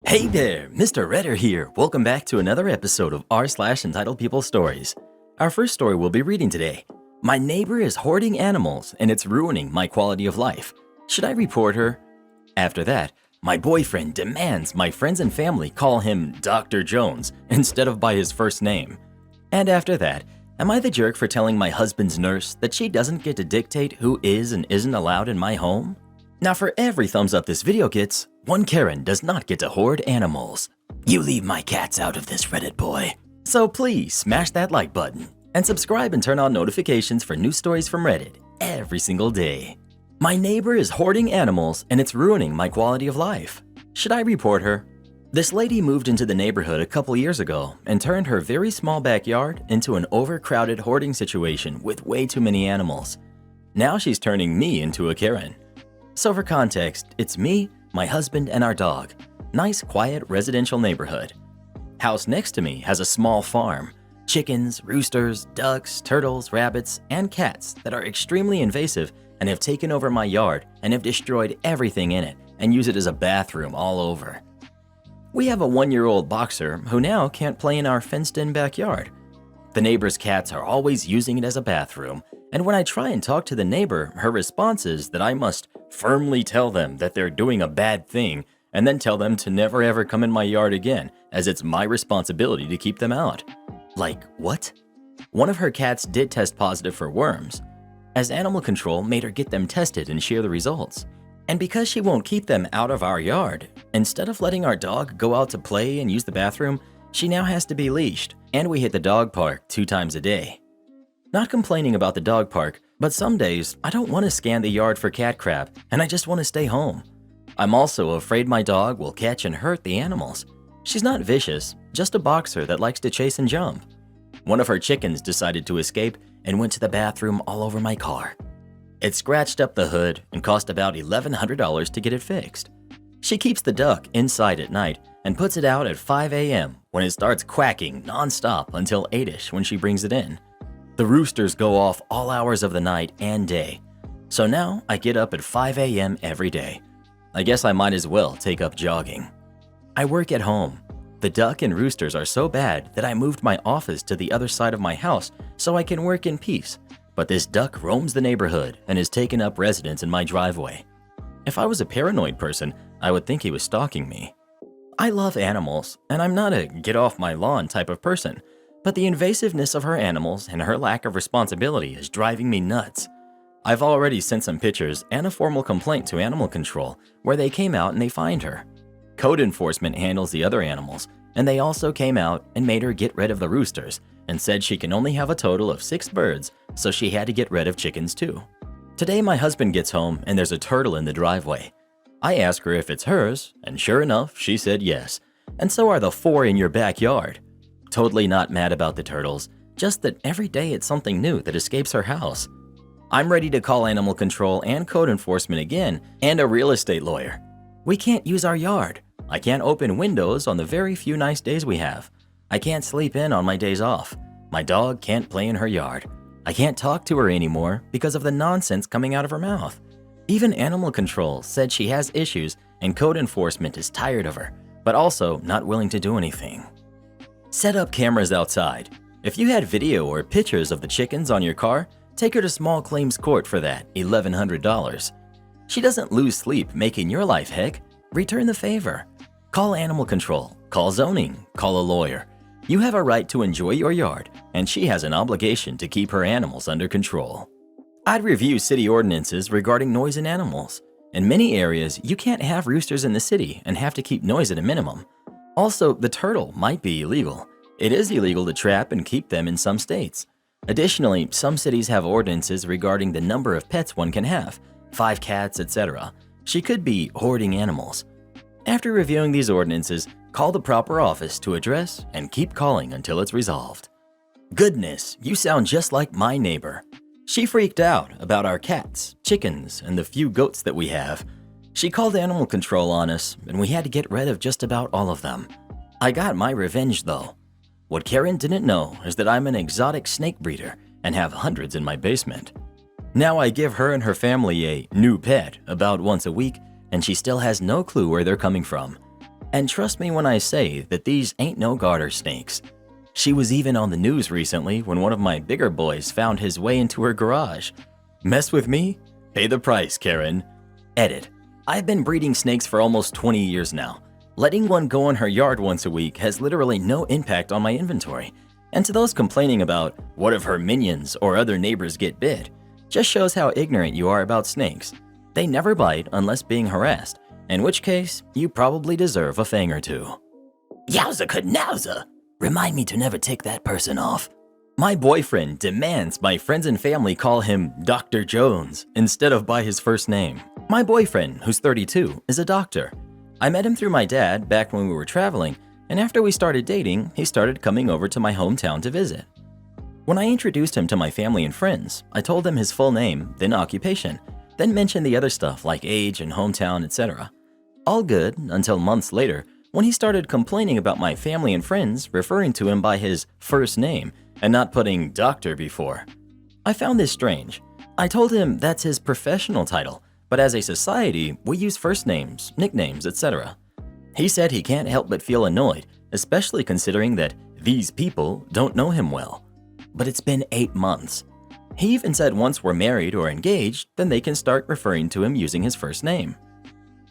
Hey there, Mr. Redder here. Welcome back to another episode of r/entitled people stories. Our first story we'll be reading today. My neighbor is hoarding animals and it's ruining my quality of life. Should I report her? After that, my boyfriend demands my friends and family call him Dr. Jones instead of by his first name. And after that, am I the jerk for telling my husband's nurse that she doesn't get to dictate who is and isn't allowed in my home? Now for every thumbs up this video gets, one Karen does not get to hoard animals. You leave my cats out of this, Reddit boy. So please smash that like button and subscribe and turn on notifications for new stories from Reddit every single day. My neighbor is hoarding animals and it's ruining my quality of life. Should I report her? This lady moved into the neighborhood a couple years ago and turned her very small backyard into an overcrowded hoarding situation with way too many animals. Now she's turning me into a Karen. So for context, it's me, my husband, and our dog. Nice, quiet, residential neighborhood. House next to me has a small farm. Chickens, roosters, ducks, turtles, rabbits, and cats that are extremely invasive and have taken over my yard and have destroyed everything in it and use it as a bathroom all over. We have a 1-year-old boxer who now can't play in our fenced-in backyard. The neighbor's cats are always using it as a bathroom, and when I try and talk to the neighbor, her response is that I must firmly tell them that they're doing a bad thing and then tell them to never ever come in my yard again, as it's my responsibility to keep them out. Like, what? One of her cats did test positive for worms, as animal control made her get them tested and share the results. And because she won't keep them out of our yard, instead of letting our dog go out to play and use the bathroom, she now has to be leashed, and we hit the dog park 2 times a day. Not complaining about the dog park, but some days I don't want to scan the yard for cat crap and I just want to stay home. I'm also afraid my dog will catch and hurt the animals. She's not vicious, just a boxer that likes to chase and jump. One of her chickens decided to escape and went to the bathroom all over my car. It scratched up the hood and cost about $1,100 to get it fixed. She keeps the duck inside at night and puts it out at 5 a.m. when it starts quacking nonstop until 8ish when she brings it in. The roosters go off all hours of the night and day. So now I get up at 5 a.m. every day. I guess I might as well take up jogging. I work at home. The duck and roosters are so bad that I moved my office to the other side of my house so I can work in peace. But this duck roams the neighborhood and has taken up residence in my driveway. If I was a paranoid person, I would think he was stalking me. I love animals, and I'm not a get off my lawn type of person. But the invasiveness of her animals and her lack of responsibility is driving me nuts. I've already sent some pictures and a formal complaint to animal control where they came out and they fined her. Code enforcement handles the other animals, and they also came out and made her get rid of the roosters and said she can only have a total of 6 birds, so she had to get rid of chickens too. Today my husband gets home and there's a turtle in the driveway. I ask her if it's hers, and sure enough, she said yes. And so are the 4 in your backyard. Totally not mad about the turtles, just that every day it's something new that escapes her house. I'm ready to call animal control and code enforcement again, and a real estate lawyer. We can't use our yard. I can't open windows on the very few nice days we have. I can't sleep in on my days off. My dog can't play in her yard. I can't talk to her anymore because of the nonsense coming out of her mouth. Even animal control said she has issues and code enforcement is tired of her, but also not willing to do anything. Set up cameras outside. If you had video or pictures of the chickens on your car, take her to small claims court for that $1,100. She doesn't lose sleep making your life heck. Return the favor. Call animal control, call zoning, call a lawyer. You have a right to enjoy your yard, and she has an obligation to keep her animals under control. I'd review city ordinances regarding noise in animals. In many areas, you can't have roosters in the city and have to keep noise at a minimum. Also, the turtle might be illegal. It is illegal to trap and keep them in some states. Additionally, some cities have ordinances regarding the number of pets one can have, 5 cats, etc. She could be hoarding animals. After reviewing these ordinances, call the proper office to address and keep calling until it's resolved. Goodness, you sound just like my neighbor. She freaked out about our cats, chickens, and the few goats that we have. She called animal control on us, and we had to get rid of just about all of them. I got my revenge though. What Karen didn't know is that I'm an exotic snake breeder and have hundreds in my basement. Now I give her and her family a new pet about once a week, and she still has no clue where they're coming from. And trust me when I say that these ain't no garter snakes. She was even on the news recently when one of my bigger boys found his way into her garage. Mess with me? Pay the price, Karen. Edit. I've been breeding snakes for almost 20 years now. Letting one go in her yard once a week has literally no impact on my inventory. And to those complaining about what if her minions or other neighbors get bit, just shows how ignorant you are about snakes. They never bite unless being harassed, in which case you probably deserve a fang or two. Yowza knowza! Remind me to never tick that person off. My boyfriend demands my friends and family call him Dr. Jones instead of by his first name. My boyfriend, who's 32, is a doctor. I met him through my dad back when we were traveling, and after we started dating, he started coming over to my hometown to visit. When I introduced him to my family and friends, I told them his full name, then occupation, then mentioned the other stuff like age and hometown, etc. All good until months later when he started complaining about my family and friends referring to him by his first name and not putting doctor before. I found this strange. I told him that's his professional title, but as a society, we use first names, nicknames, etc. He said he can't help but feel annoyed, especially considering that these people don't know him well. But it's been 8 months. He even said once we're married or engaged, then they can start referring to him using his first name.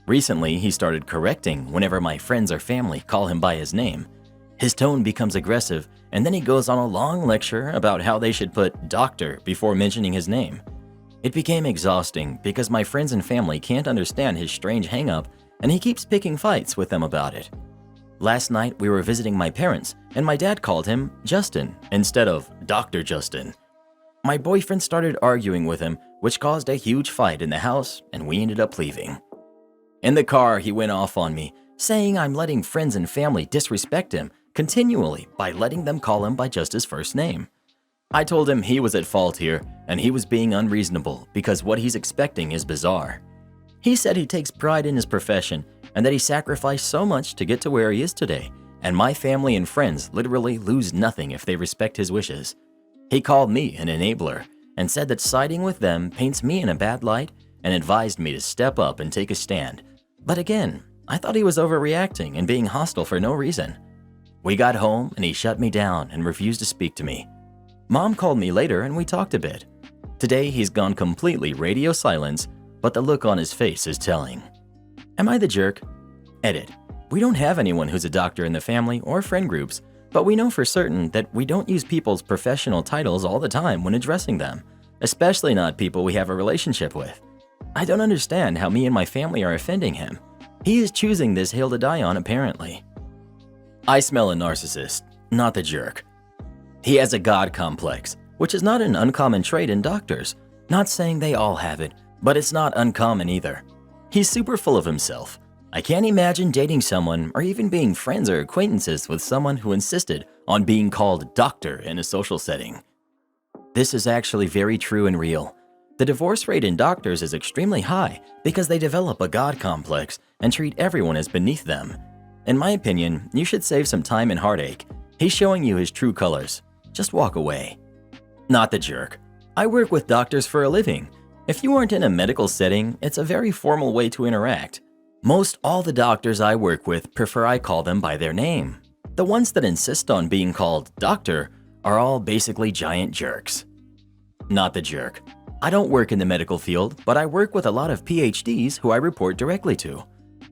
Recently, he started correcting whenever my friends or family call him by his name. His tone becomes aggressive, and then he goes on a long lecture about how they should put doctor before mentioning his name. It became exhausting because my friends and family can't understand his strange hang-up, and he keeps picking fights with them about it. Last night, we were visiting my parents, and my dad called him Justin instead of Dr. Justin. My boyfriend started arguing with him, which caused a huge fight in the house, and we ended up leaving. In the car, he went off on me, saying I'm letting friends and family disrespect him continually by letting them call him by just his first name. I told him he was at fault here, and he was being unreasonable because what he's expecting is bizarre. He said he takes pride in his profession and that he sacrificed so much to get to where he is today, and my family and friends literally lose nothing if they respect his wishes. He called me an enabler and said that siding with them paints me in a bad light and advised me to step up and take a stand. But again, I thought he was overreacting and being hostile for no reason. We got home and he shut me down and refused to speak to me. Mom called me later and we talked a bit. Today he's gone completely radio silence, but the look on his face is telling. Am I the jerk? Edit. We don't have anyone who's a doctor in the family or friend groups, but we know for certain that we don't use people's professional titles all the time when addressing them, especially not people we have a relationship with. I don't understand how me and my family are offending him. He is choosing this hill to die on apparently. I smell a narcissist, not the jerk. He has a God complex, which is not an uncommon trait in doctors. Not saying they all have it, but it's not uncommon either. He's super full of himself. I can't imagine dating someone or even being friends or acquaintances with someone who insisted on being called doctor in a social setting. This is actually very true and real. The divorce rate in doctors is extremely high because they develop a God complex and treat everyone as beneath them. In my opinion, you should save some time and heartache. He's showing you his true colors. Just walk away. Not the jerk. I work with doctors for a living. If you aren't in a medical setting, it's a very formal way to interact. Most all the doctors I work with prefer I call them by their name. The ones that insist on being called doctor are all basically giant jerks. Not the jerk. I don't work in the medical field, but I work with a lot of PhDs who I report directly to.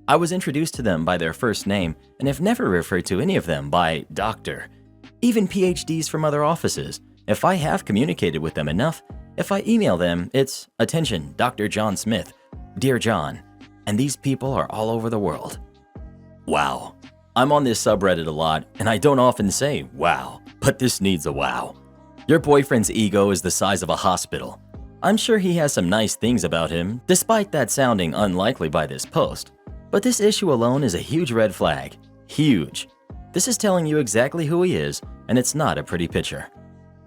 I was introduced to them by their first name and have never referred to any of them by doctor. Even PhDs from other offices, if I have communicated with them enough, if I email them, it's attention, Dr. John Smith, Dear John, and these people are all over the world. Wow. I'm on this subreddit a lot, and I don't often say wow, but this needs a wow. Your boyfriend's ego is the size of a hospital. I'm sure he has some nice things about him, despite that sounding unlikely by this post. But this issue alone is a huge red flag. Huge. This is telling you exactly who he is, and it's not a pretty picture.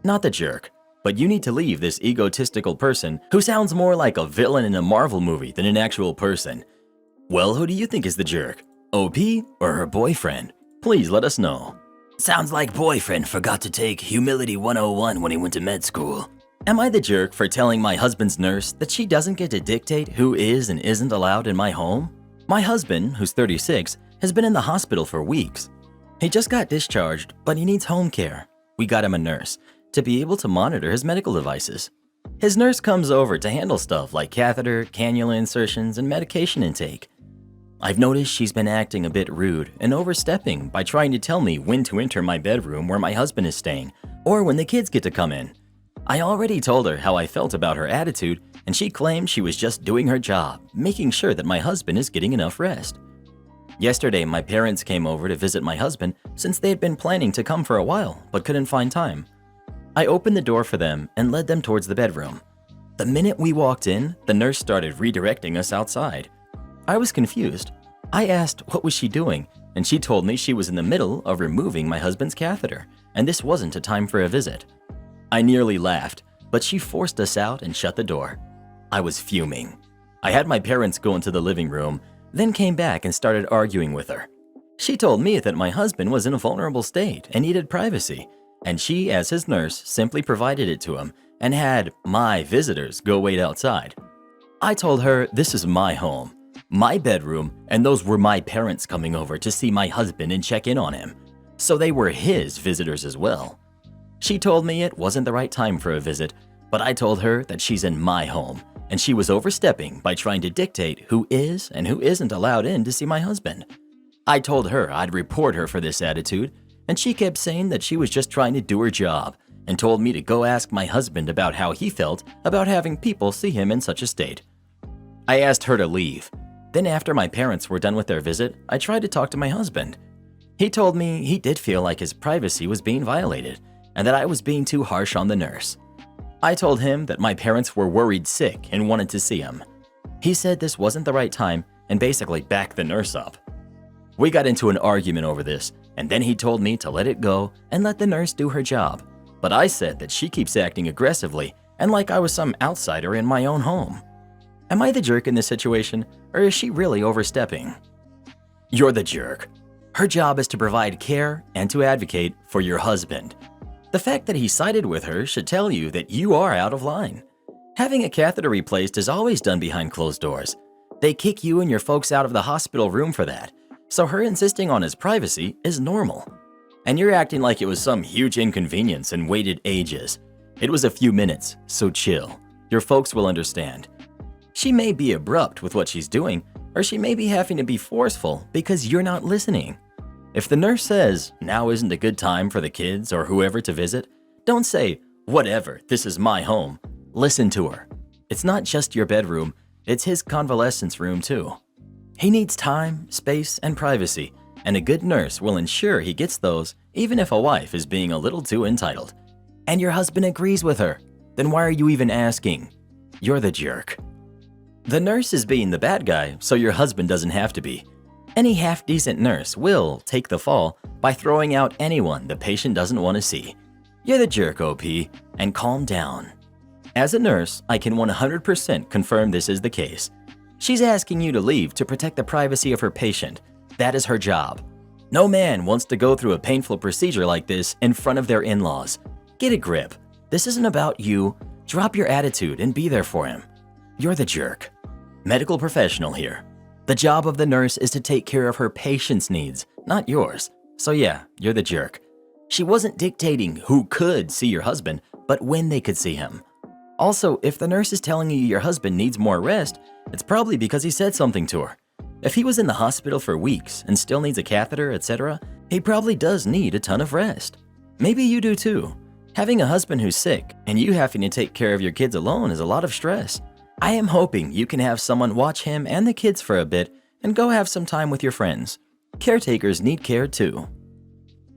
Not the jerk, but you need to leave this egotistical person who sounds more like a villain in a Marvel movie than an actual person. Well, who do you think is the jerk? OP or her boyfriend? Please let us know. Sounds like boyfriend forgot to take Humility 101 when he went to med school. Am I the jerk for telling my husband's nurse that she doesn't get to dictate who is and isn't allowed in my home? My husband, who's 36, has been in the hospital for weeks. He just got discharged, but he needs home care. We got him a nurse to be able to monitor his medical devices. His nurse comes over to handle stuff like catheter, cannula insertions, and medication intake. I've noticed she's been acting a bit rude and overstepping by trying to tell me when to enter my bedroom where my husband is staying, or when the kids get to come in. I already told her how I felt about her attitude, and she claimed she was just doing her job, making sure that my husband is getting enough rest. Yesterday, my parents came over to visit my husband since they had been planning to come for a while but couldn't find time. I opened the door for them and led them towards the bedroom. The minute we walked in, the nurse started redirecting us outside. I was confused. I asked what was she doing, and she told me she was in the middle of removing my husband's catheter, and this wasn't a time for a visit. I nearly laughed, but she forced us out and shut the door. I was fuming. I had my parents go into the living room, then came back and started arguing with her. She told me that my husband was in a vulnerable state and needed privacy, and she, as his nurse, simply provided it to him and had my visitors go wait outside. I told her this is my home, my bedroom, and those were my parents coming over to see my husband and check in on him, so they were his visitors as well. She told me it wasn't the right time for a visit, but I told her that she's in my home, and she was overstepping by trying to dictate who is and who isn't allowed in to see my husband. I told her I'd report her for this attitude, and she kept saying that she was just trying to do her job and told me to go ask my husband about how he felt about having people see him in such a state. I asked her to leave. Then after my parents were done with their visit, I tried to talk to my husband. He told me he did feel like his privacy was being violated and that I was being too harsh on the nurse. I told him that my parents were worried sick and wanted to see him. He said this wasn't the right time and basically backed the nurse up. We got into an argument over this, and then he told me to let it go and let the nurse do her job. But I said that she keeps acting aggressively and like I was some outsider in my own home. Am I the jerk in this situation, or is she really overstepping? You're the jerk. Her job is to provide care and to advocate for your husband. The fact that he sided with her should tell you that you are out of line. Having a catheter replaced is always done behind closed doors. They kick you and your folks out of the hospital room for that, so her insisting on his privacy is normal. And you're acting like it was some huge inconvenience and waited ages. It was a few minutes, so chill. Your folks will understand. She may be abrupt with what she's doing, or she may be having to be forceful because you're not listening. If the nurse says, now isn't a good time for the kids or whoever to visit, don't say, whatever, this is my home. Listen to her. It's not just your bedroom, it's his convalescence room too. He needs time, space, and privacy, and a good nurse will ensure he gets those even if a wife is being a little too entitled. And your husband agrees with her. Then why are you even asking? You're the jerk. The nurse is being the bad guy, so your husband doesn't have to be. Any half-decent nurse will take the fall by throwing out anyone the patient doesn't want to see. You're the jerk, OP, and calm down. As a nurse, I can 100% confirm this is the case. She's asking you to leave to protect the privacy of her patient. That is her job. No man wants to go through a painful procedure like this in front of their in-laws. Get a grip. This isn't about you. Drop your attitude and be there for him. You're the jerk. Medical professional here. The job of the nurse is to take care of her patient's needs, not yours. So yeah, you're the jerk. She wasn't dictating who could see your husband, but when they could see him. Also, if the nurse is telling you your husband needs more rest, it's probably because he said something to her. If he was in the hospital for weeks and still needs a catheter, etc., he probably does need a ton of rest. Maybe you do too. Having a husband who's sick and you having to take care of your kids alone is a lot of stress. I am hoping you can have someone watch him and the kids for a bit and go have some time with your friends. Caretakers need care too.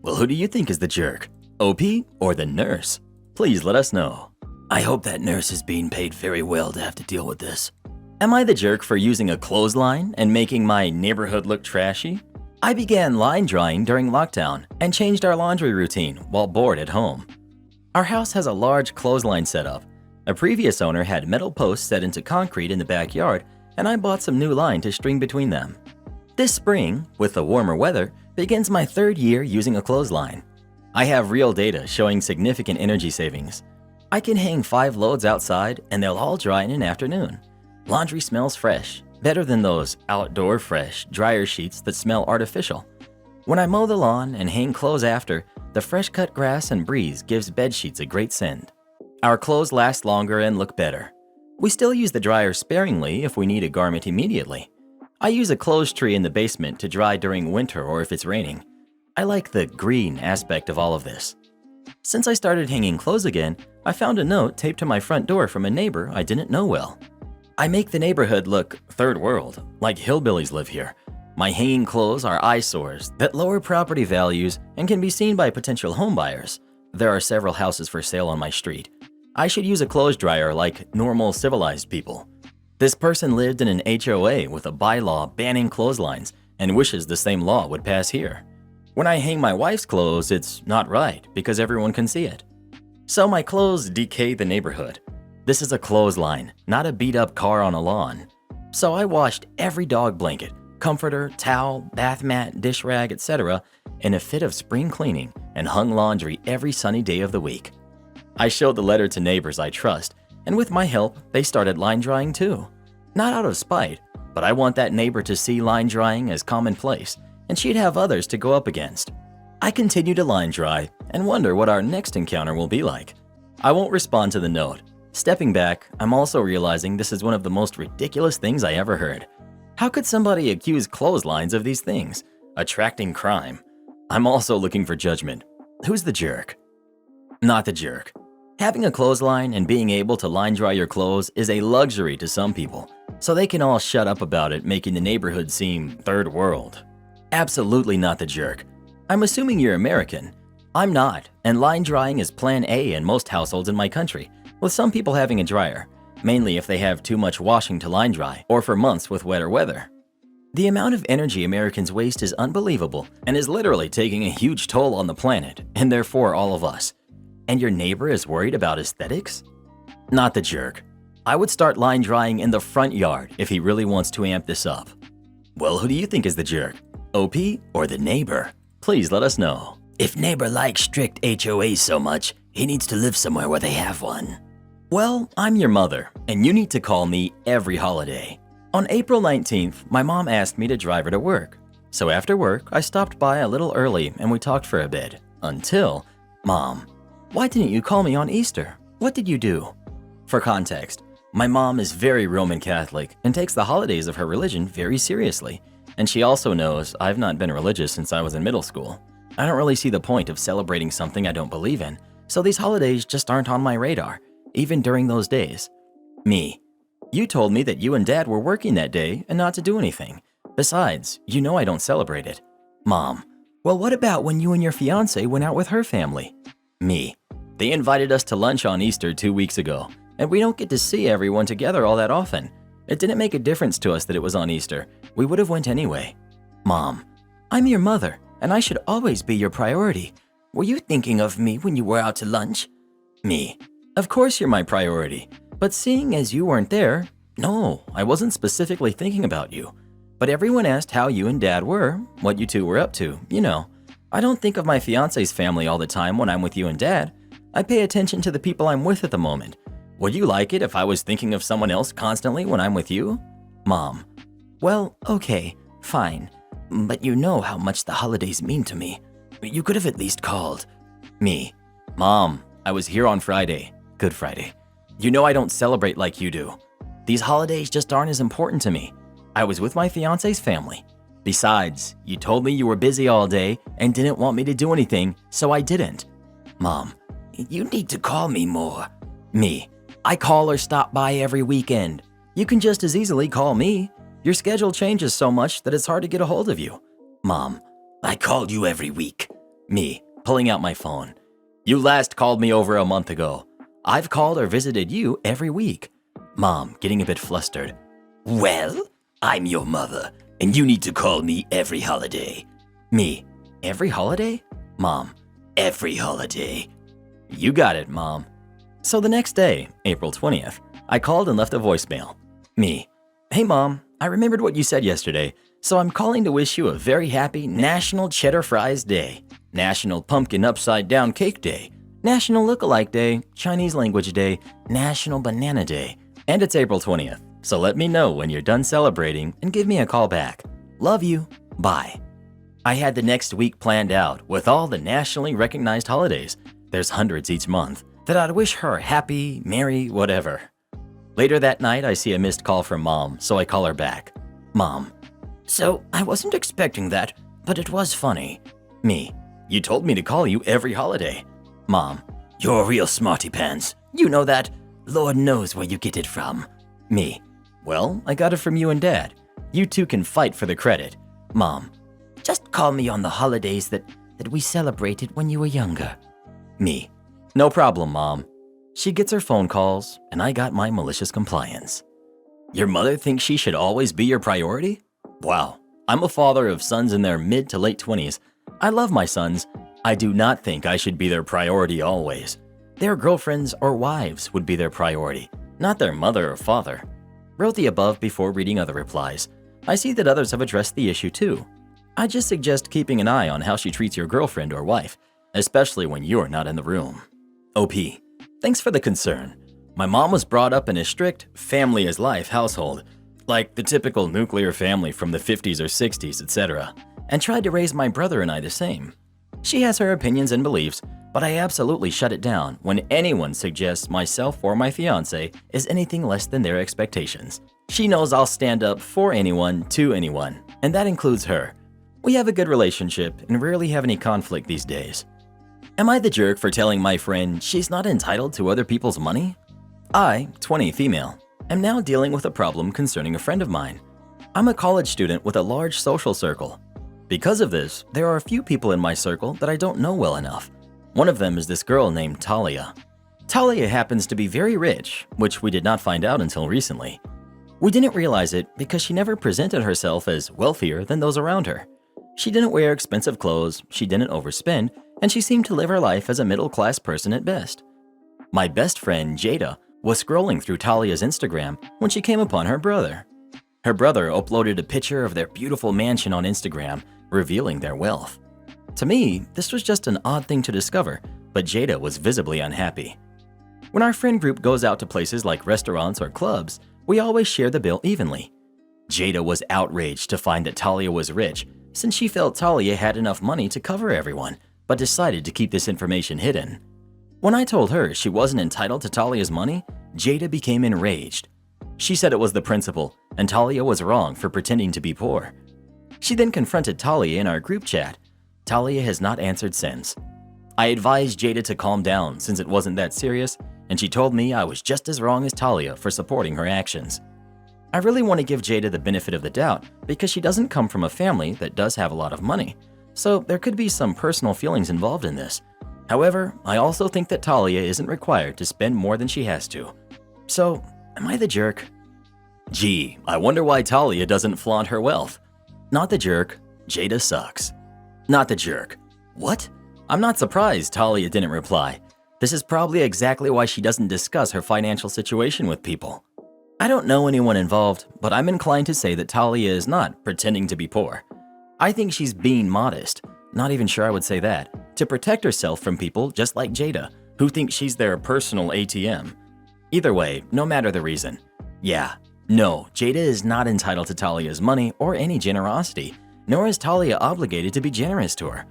Well, who do you think is the jerk? OP or the nurse? Please let us know. I hope that nurse is being paid very well to have to deal with this. Am I the jerk for using a clothesline and making my neighborhood look trashy? I began line drawing during lockdown and changed our laundry routine while bored at home. Our house has a large clothesline setup. A previous owner had metal posts set into concrete in the backyard, and I bought some new line to string between them. This spring, with the warmer weather, begins my third year using a clothesline. I have real data showing significant energy savings. I can hang 5 loads outside and they'll all dry in an afternoon. Laundry smells fresh, Better than those outdoor fresh, dryer sheets that smell artificial. When I mow the lawn and hang clothes after, the fresh cut grass and breeze gives bed sheets a great scent. Our clothes last longer and look better. We still use the dryer sparingly if we need a garment immediately. I use a clothes tree in the basement to dry during winter or if it's raining. I like the green aspect of all of this. Since I started hanging clothes again, I found a note taped to my front door from a neighbor I didn't know well. I make the neighborhood look third world, like hillbillies live here. My hanging clothes are eyesores that lower property values and can be seen by potential homebuyers. There are several houses for sale on my street. I should use a clothes dryer like normal civilized people. This person lived in an HOA with a bylaw banning clotheslines and wishes the same law would pass here. When I hang my wife's clothes, it's not right because everyone can see it. So my clothes decay the neighborhood. This is a clothesline, not a beat-up car on a lawn. So I washed every dog blanket, comforter, towel, bath mat, dish rag, etc. in a fit of spring cleaning and hung laundry every sunny day of the week. I showed the letter to neighbors I trust, and with my help, they started line drying too. Not out of spite, but I want that neighbor to see line drying as commonplace, and she'd have others to go up against. I continue to line dry and wonder what our next encounter will be like. I won't respond to the note. Stepping back, I'm also realizing this is one of the most ridiculous things I ever heard. How could somebody accuse clotheslines of these things? Attracting crime. I'm also looking for judgment. Who's the jerk? Not the jerk. Having a clothesline and being able to line dry your clothes is a luxury to some people, so they can all shut up about it, making the neighborhood seem third world. Absolutely not the jerk. I'm assuming you're American. I'm not, and line drying is plan A in most households in my country, with some people having a dryer, mainly if they have too much washing to line dry or for months with wetter weather. The amount of energy Americans waste is unbelievable and is literally taking a huge toll on the planet, and therefore all of us. And your neighbor is worried about aesthetics? Not the jerk. I would start line drying in the front yard if he really wants to amp this up. Well, who do you think is the jerk? OP or the neighbor? Please let us know. If neighbor likes strict HOAs so much, he needs to live somewhere where they have one. Well, I'm your mother, and you need to call me every holiday. On April 19th, my mom asked me to drive her to work. So after work, I stopped by a little early and we talked for a bit. Until, Mom, why didn't you call me on Easter? What did you do? For context, my mom is very Roman Catholic and takes the holidays of her religion very seriously. And she also knows I've not been religious since I was in middle school. I don't really see the point of celebrating something I don't believe in, so these holidays just aren't on my radar, even during those days. Me. You told me that you and Dad were working that day and not to do anything. Besides, you know I don't celebrate it. Mom. Well, what about when you and your fiancé went out with her family? Me. They invited us to lunch on Easter 2 weeks ago, and we don't get to see everyone together all that often. It didn't make a difference to us that it was on Easter. We would have went anyway. Mom. I'm your mother, and I should always be your priority. Were you thinking of me when you were out to lunch? Me. Of course you're my priority, but seeing as you weren't there, no, I wasn't specifically thinking about you. But everyone asked how you and Dad were, what you two were up to, you know. I don't think of my fiancé's family all the time when I'm with you and Dad. I pay attention to the people I'm with at the moment. Would you like it if I was thinking of someone else constantly when I'm with you? Mom. Well, okay, fine. But you know how much the holidays mean to me. You could have at least called. Me. Mom, I was here on Friday. Good Friday. You know I don't celebrate like you do. These holidays just aren't as important to me. I was with my fiancé's family. Besides, you told me you were busy all day and didn't want me to do anything, so I didn't. Mom. You need to call me more. Me. I call or stop by every weekend. You can just as easily call me. Your schedule changes so much that it's hard to get a hold of you. Mom. I call you every week. Me. Pulling out my phone. You last called me over a month ago. I've called or visited you every week. Mom, getting a bit flustered. Well, I'm your mother, and you need to call me every holiday. Me. Every holiday? Mom. Every holiday. You got it, Mom. So the next day, April 20th, I called and left a voicemail. Me. Hey, Mom, I remembered what you said yesterday, so I'm calling to wish you a very happy National Cheddar Fries Day, National Pumpkin Upside Down Cake Day, National Lookalike Day, Chinese Language Day, National Banana Day, and it's April 20th. So let me know when you're done celebrating and give me a call back. Love you. Bye. I had the next week planned out with all the nationally recognized holidays. There's hundreds each month that I'd wish her happy, merry, whatever. Later that night, I see a missed call from Mom, so I call her back. Mom: so I wasn't expecting that, but it was funny. Me: you told me to call you every holiday. Mom: you're a real smarty pants. You know that. Lord knows where you get it from. Me: well, I got it from you and Dad. You two can fight for the credit. Mom: just call me on the holidays that we celebrated when you were younger. Me: no problem, Mom. She gets her phone calls, and I got my malicious compliance. Your mother thinks she should always be your priority? Wow, I'm a father of sons in their mid to late 20s. I love my sons. I do not think I should be their priority always. Their girlfriends or wives would be their priority, not their mother or father. Wrote the above before reading other replies. I see that others have addressed the issue too. I just suggest keeping an eye on how she treats your girlfriend or wife, especially when you're not in the room. OP: thanks for the concern. My mom was brought up in a strict family is life household, like the typical nuclear family from the 50s or 60s, etc., and tried to raise my brother and I the same. She has her opinions and beliefs, but I absolutely shut it down when anyone suggests myself or my fiance is anything less than their expectations. She knows I'll stand up for anyone to anyone, and that includes her. We have a good relationship and rarely have any conflict these days. Am I the jerk for telling my friend she's not entitled to other people's money? I, 20 female, am now dealing with a problem concerning a friend of mine. I'm a college student with a large social circle. Because of this, there are a few people in my circle that I don't know well enough. One of them is this girl named Talia. Talia happens to be very rich, which we did not find out until recently. We didn't realize it because she never presented herself as wealthier than those around her. She didn't wear expensive clothes, she didn't overspend, and she seemed to live her life as a middle-class person at best. My best friend, Jada, was scrolling through Talia's Instagram when she came upon her brother. Her brother uploaded a picture of their beautiful mansion on Instagram, revealing their wealth. To me, this was just an odd thing to discover, but Jada was visibly unhappy. When our friend group goes out to places like restaurants or clubs, we always share the bill evenly. Jada was outraged to find that Talia was rich, since she felt Talia had enough money to cover everyone, but decided to keep this information hidden. When I told her she wasn't entitled to Talia's money, Jada became enraged. She said it was the principal, and Talia was wrong for pretending to be poor. She then confronted Talia in our group chat. Talia has not answered since. I advised Jada to calm down since it wasn't that serious, and she told me I was just as wrong as Talia for supporting her actions. I really want to give Jada the benefit of the doubt because she doesn't come from a family that does have a lot of money, so there could be some personal feelings involved in this. However, I also think that Talia isn't required to spend more than she has to. So, am I the jerk? Gee, I wonder why Talia doesn't flaunt her wealth. Not the jerk. Jada sucks. Not the jerk. What? I'm not surprised Talia didn't reply. This is probably exactly why she doesn't discuss her financial situation with people. I don't know anyone involved, but I'm inclined to say that Talia is not pretending to be poor. I think she's being modest, not even sure I would say that, to protect herself from people just like Jada, who think she's their personal ATM. Either way, no matter the reason. Yeah, no, Jada is not entitled to Talia's money or any generosity, nor is Talia obligated to be generous to her.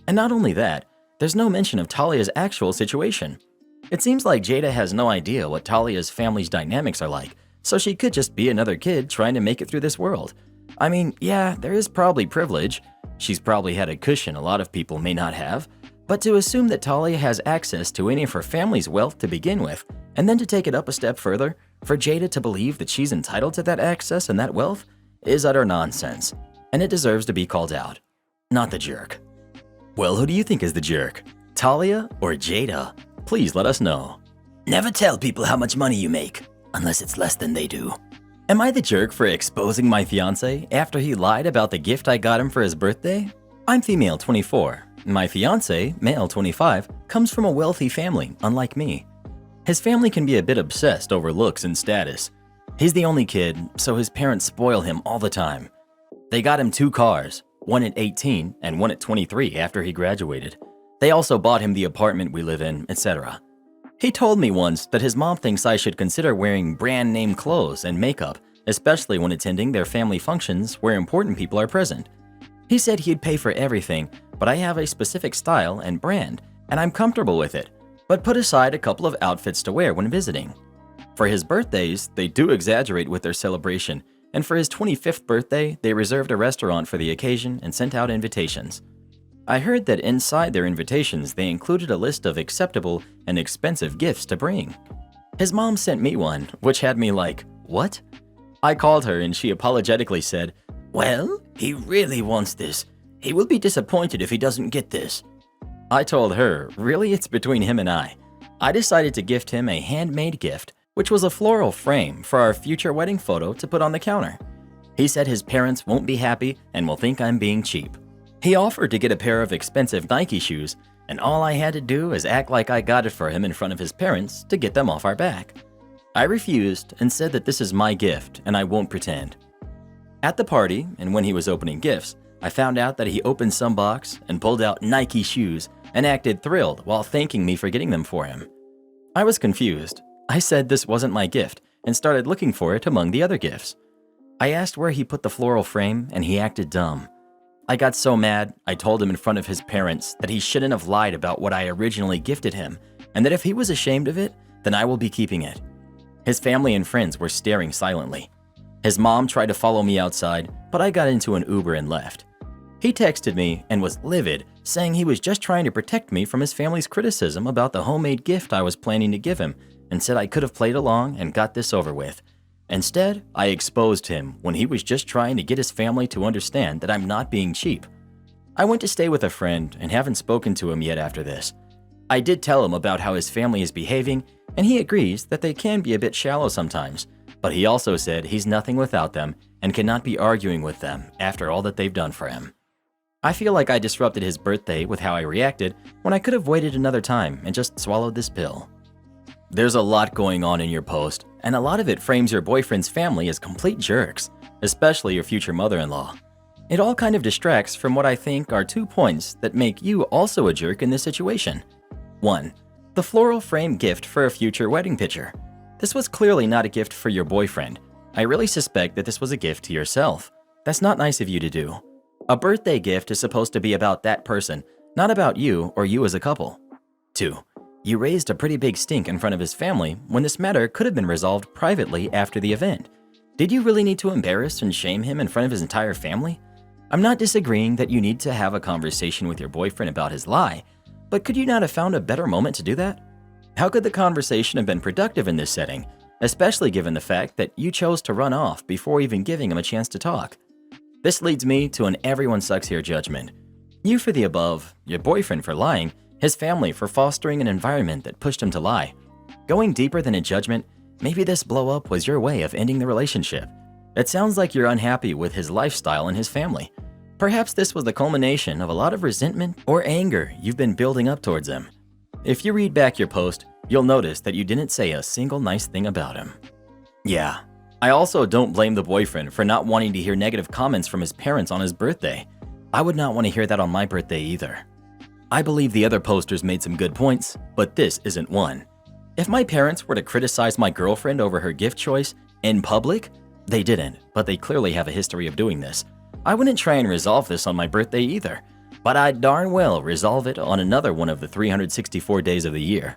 And not only that, there's no mention of Talia's actual situation. It seems like Jada has no idea what Talia's family's dynamics are like, so she could just be another kid trying to make it through this world. I mean, yeah, there is probably privilege. She's probably had a cushion a lot of people may not have, but to assume that Talia has access to any of her family's wealth to begin with, and then to take it up a step further, for Jada to believe that she's entitled to that access and that wealth, is utter nonsense, and it deserves to be called out. Not the jerk. Well, who do you think is the jerk? Talia or Jada? Please let us know. Never tell people how much money you make, unless it's less than they do. Am I the jerk for exposing my fiance after he lied about the gift I got him for his birthday? I'm female 24. My fiance, male 25, comes from a wealthy family, unlike me. His family can be a bit obsessed over looks and status. He's the only kid, so his parents spoil him all the time. They got him 2 cars, one at 18 and one at 23 after he graduated. They also bought him the apartment we live in, etc. He told me once that his mom thinks I should consider wearing brand name clothes and makeup, especially when attending their family functions where important people are present. He said he'd pay for everything, but I have a specific style and brand, and I'm comfortable with it, but put aside a couple of outfits to wear when visiting. For his birthdays, they do exaggerate with their celebration, and for his 25th birthday, they reserved a restaurant for the occasion and sent out invitations. I heard that inside their invitations, they included a list of acceptable and expensive gifts to bring. His mom sent me one, which had me like, what? I called her and she apologetically said, well, he really wants this. He will be disappointed if he doesn't get this. I told her, really, it's between him and I. I decided to gift him a handmade gift, which was a floral frame for our future wedding photo to put on the counter. He said his parents won't be happy and will think I'm being cheap. He offered to get a pair of expensive Nike shoes, and all I had to do is act like I got it for him in front of his parents to get them off our back. I refused and said that this is my gift and I won't pretend. At the party, and when he was opening gifts, I found out that he opened some box and pulled out Nike shoes and acted thrilled while thanking me for getting them for him. I was confused. I said this wasn't my gift and started looking for it among the other gifts. I asked where he put the floral frame and he acted dumb. I got so mad, I told him in front of his parents that he shouldn't have lied about what I originally gifted him, and that if he was ashamed of it, then I will be keeping it. His family and friends were staring silently. His mom tried to follow me outside, but I got into an Uber and left. He texted me and was livid, saying he was just trying to protect me from his family's criticism about the homemade gift I was planning to give him, and said I could have played along and got this over with. Instead, I exposed him when he was just trying to get his family to understand that I'm not being cheap. I went to stay with a friend and haven't spoken to him yet after this. I did tell him about how his family is behaving, and he agrees that they can be a bit shallow sometimes, but he also said he's nothing without them and cannot be arguing with them after all that they've done for him. I feel like I disrupted his birthday with how I reacted when I could have waited another time and just swallowed this pill. There's a lot going on in your post, and a lot of it frames your boyfriend's family as complete jerks, especially your future mother-in-law. It all kind of distracts from what I think are 2 points that make you also a jerk in this situation. 1. The floral frame gift for a future wedding picture. This was clearly not a gift for your boyfriend. I really suspect that this was a gift to yourself. That's not nice of you to do. A birthday gift is supposed to be about that person, not about you or you as a couple. 2. You raised a pretty big stink in front of his family when this matter could have been resolved privately after the event. Did you really need to embarrass and shame him in front of his entire family? I'm not disagreeing that you need to have a conversation with your boyfriend about his lie, but could you not have found a better moment to do that? How could the conversation have been productive in this setting, especially given the fact that you chose to run off before even giving him a chance to talk? This leads me to an everyone sucks here judgment. You for the above, your boyfriend for lying, his family for fostering an environment that pushed him to lie. Going deeper than a judgment, maybe this blow-up was your way of ending the relationship. It sounds like you're unhappy with his lifestyle and his family. Perhaps this was the culmination of a lot of resentment or anger you've been building up towards him. If you read back your post, you'll notice that you didn't say a single nice thing about him. Yeah, I also don't blame the boyfriend for not wanting to hear negative comments from his parents on his birthday. I would not want to hear that on my birthday either. I believe the other posters made some good points, but this isn't one. If my parents were to criticize my girlfriend over her gift choice in public, they didn't, but they clearly have a history of doing this. I wouldn't try and resolve this on my birthday either, but I'd darn well resolve it on another one of the 364 days of the year.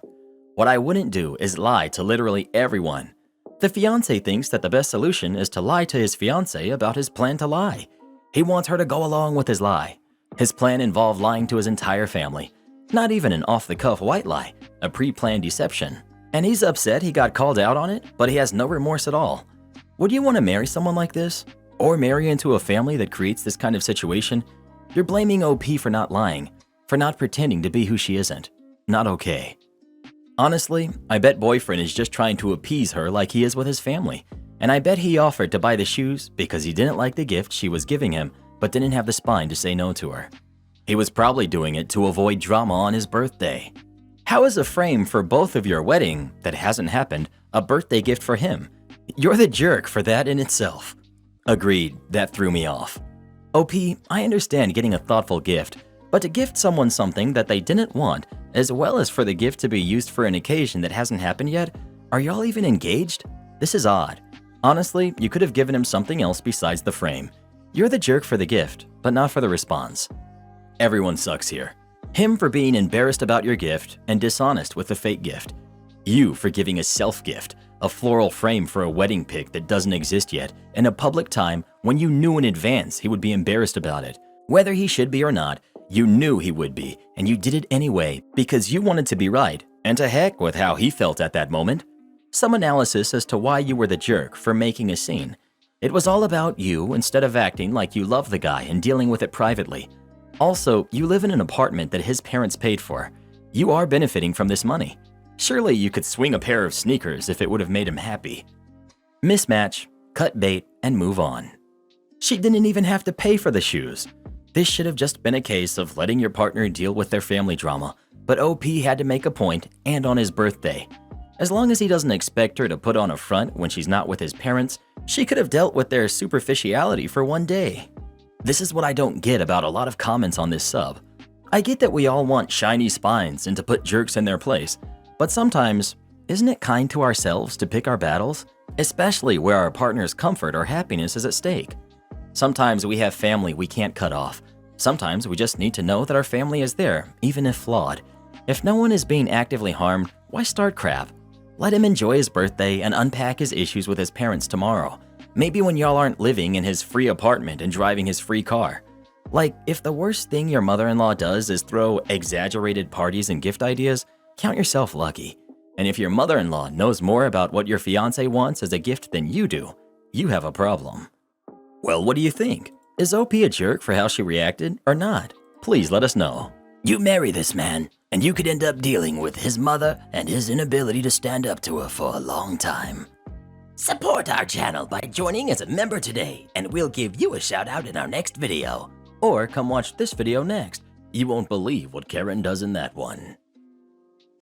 What I wouldn't do is lie to literally everyone. The fiancé thinks that the best solution is to lie to his fiancée about his plan to lie. He wants her to go along with his lie. His plan involved lying to his entire family. Not even an off-the-cuff white lie, a pre-planned deception. And he's upset he got called out on it, but he has no remorse at all. Would you want to marry someone like this? Or marry into a family that creates this kind of situation? You're blaming OP for not lying, for not pretending to be who she isn't. Not okay. Honestly, I bet boyfriend is just trying to appease her like he is with his family. And I bet he offered to buy the shoes because he didn't like the gift she was giving him, but didn't have the spine to say no to her. He was probably doing it to avoid drama on his birthday. How is a frame for both of your wedding that hasn't happened a birthday gift for him? You're the jerk for that in itself. Agreed, that threw me off. OP, I understand getting a thoughtful gift, but to gift someone something that they didn't want as well as for the gift to be used for an occasion that hasn't happened yet? Are y'all even engaged? This is odd. Honestly, you could have given him something else besides the frame. You're the jerk for the gift, but not for the response. Everyone sucks here. Him for being embarrassed about your gift and dishonest with the fake gift. You for giving a self-gift, a floral frame for a wedding pic that doesn't exist yet, in a public time when you knew in advance he would be embarrassed about it. Whether he should be or not, you knew he would be, and you did it anyway because you wanted to be right, and to heck with how he felt at that moment. Some analysis as to why you were the jerk for making a scene. It was all about you instead of acting like you love the guy and dealing with it privately. Also, you live in an apartment that his parents paid for. You are benefiting from this money. Surely you could swing a pair of sneakers if it would have made him happy. Mismatch, cut bait, and move on. She didn't even have to pay for the shoes. This should have just been a case of letting your partner deal with their family drama, but OP had to make a point, and on his birthday. As long as he doesn't expect her to put on a front when she's not with his parents, she could have dealt with their superficiality for one day. This is what I don't get about a lot of comments on this sub. I get that we all want shiny spines and to put jerks in their place, but sometimes, isn't it kind to ourselves to pick our battles? Especially where our partner's comfort or happiness is at stake. Sometimes we have family we can't cut off. Sometimes we just need to know that our family is there, even if flawed. If no one is being actively harmed, why start crap? Let him enjoy his birthday and unpack his issues with his parents tomorrow. Maybe when y'all aren't living in his free apartment and driving his free car. Like, if the worst thing your mother-in-law does is throw exaggerated parties and gift ideas, count yourself lucky. And if your mother-in-law knows more about what your fiancé wants as a gift than you do, you have a problem. Well, what do you think? Is OP a jerk for how she reacted or not? Please let us know. You marry this man, and you could end up dealing with his mother and his inability to stand up to her for a long time. Support our channel by joining as a member today, and we'll give you a shout out in our next video. Or come watch this video next. You won't believe what Karen does in that one.